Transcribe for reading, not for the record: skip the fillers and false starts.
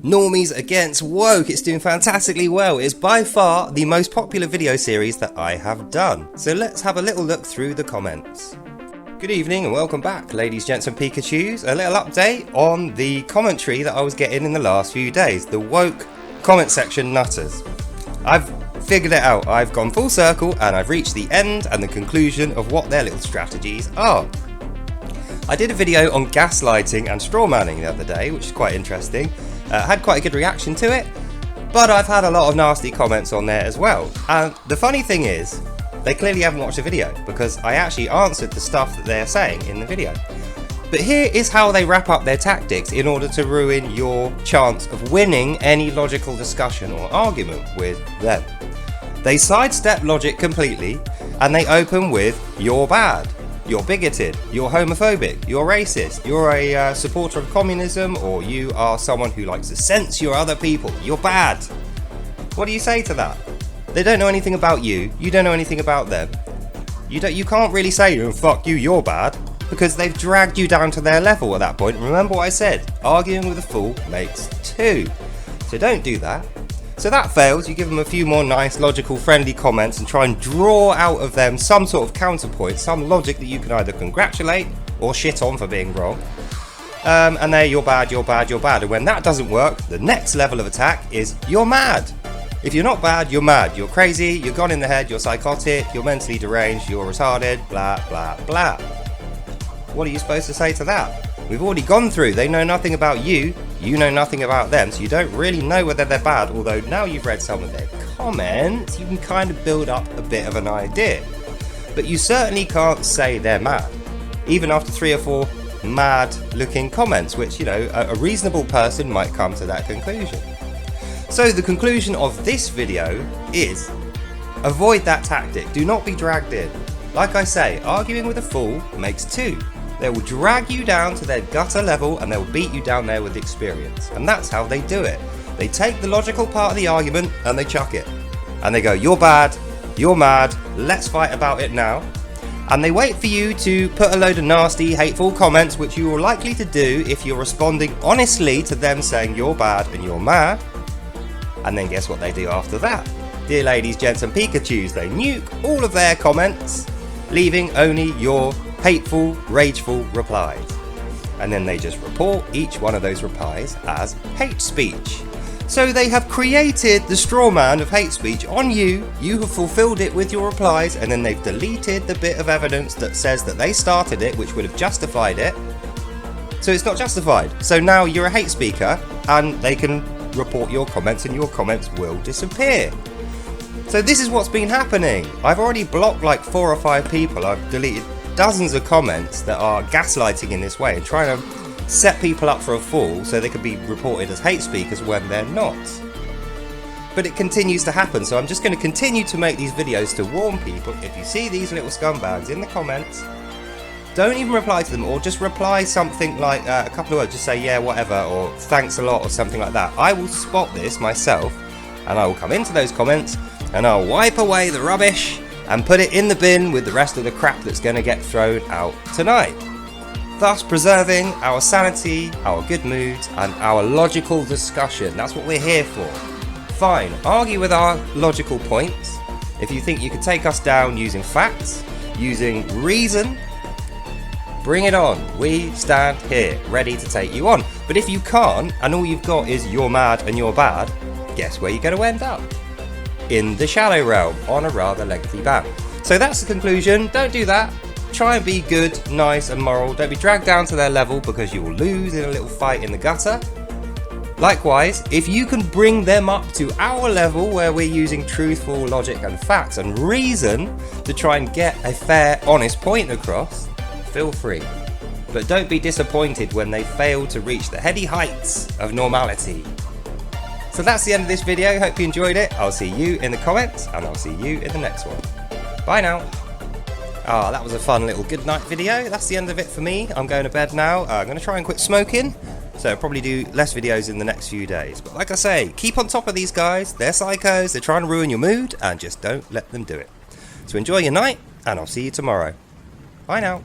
Normies Against Woke. It's doing fantastically well. It's by far the most popular video series that I have done. So let's have a little look through the comments. Good evening and welcome back, ladies, gents and Pikachus. A little update on the commentary that I was getting in the last few days. The woke comment section nutters. I've figured it out. I've gone full circle and I've reached the end and the conclusion of what their little strategies are. I did a video on gaslighting and strawmanning the other day, which is quite interesting. Had quite a good reaction to it, but I've had a lot of nasty comments on there as well. And the funny thing is, they clearly haven't watched the video because I actually answered the stuff that they're saying in the video. But here is how they wrap up their tactics in order to ruin your chance of winning any logical discussion or argument with them. They sidestep logic completely and they open with, "You're bad. You're bigoted, you're homophobic, you're racist, you're a supporter of communism, or you are someone who likes to censor other people, you're bad." What do you say to that? They don't know anything about you, you don't know anything about them. You can't really say, "Oh, fuck you, you're bad," because they've dragged you down to their level at that point. Remember what I said, arguing with a fool makes two. So don't do that. So that fails. You give them a few more nice, logical, friendly comments and try and draw out of them some sort of counterpoint, some logic that you can either congratulate or shit on for being wrong. And there, "You're bad, you're bad, you're bad." And when that doesn't work, the next level of attack is, "You're mad." If you're not bad, you're mad. You're crazy, you're gone in the head, you're psychotic, you're mentally deranged, you're retarded, blah, blah, blah. What are you supposed to say to that? We've already gone through, they know nothing about you, you know nothing about them, so you don't really know whether they're bad, although now you've read some of their comments, you can kind of build up a bit of an idea. But you certainly can't say they're mad, even after 3 or 4 mad looking comments, which, you know, a reasonable person might come to that conclusion. So the conclusion of this video is, avoid that tactic, do not be dragged in. Like I say, arguing with a fool makes two. They will drag you down to their gutter level and they'll beat you down there with experience. And that's how they do it. They take the logical part of the argument and they chuck it. And they go, "You're bad, you're mad, let's fight about it now." And they wait for you to put a load of nasty, hateful comments, which you are likely to do if you're responding honestly to them saying you're bad and you're mad. And then guess what they do after that? Dear ladies, gents and Pikachus, they nuke all of their comments, leaving only your hateful, rageful replies. And then they just report each one of those replies as hate speech. So they have created the straw man of hate speech on you, you have fulfilled it with your replies, and then they've deleted the bit of evidence that says that they started it, which would have justified it. So it's not justified. So now you're a hate speaker and they can report your comments and your comments will disappear. So this is what's been happening. I've already blocked like 4 or 5 people. I've deleted dozens of comments that are gaslighting in this way and trying to set people up for a fall so they could be reported as hate speakers when they're not. But it continues to happen, so I'm just going to continue to make these videos to warn people. If you see these little scumbags in the comments, don't even reply to them, or just reply something like a couple of words, just say "yeah, whatever," or "thanks a lot," or something like that. I will spot this myself and I will come into those comments and I'll wipe away the rubbish and put it in the bin with the rest of the crap that's going to get thrown out tonight. Thus preserving our sanity, our good moods and our logical discussion. That's what we're here for. Fine, argue with our logical points. If you think you can take us down using facts, using reason, bring it on. We stand here ready to take you on. But if you can't and all you've got is "you're mad and you're bad," guess where you're going to end up? In the shallow realm on a rather lengthy ban. So that's the conclusion. Don't do that. Try and be good, nice and moral. Don't be dragged down to their level because you will lose in a little fight in the gutter. Likewise, if you can bring them up to our level where we're using truthful logic and facts and reason to try and get a fair, honest point across, feel free. But don't be disappointed when they fail to reach the heady heights of normality. So that's the end of this video. Hope you enjoyed it. I'll see you in the comments and I'll see you in the next one. Bye now. Ah, that was a fun little good night video. That's the end of it for me. I'm going to bed now. I'm going to try and quit smoking. So I'll probably do less videos in the next few days. But like I say, keep on top of these guys. They're psychos. They're trying to ruin your mood and just don't let them do it. So enjoy your night and I'll see you tomorrow. Bye now.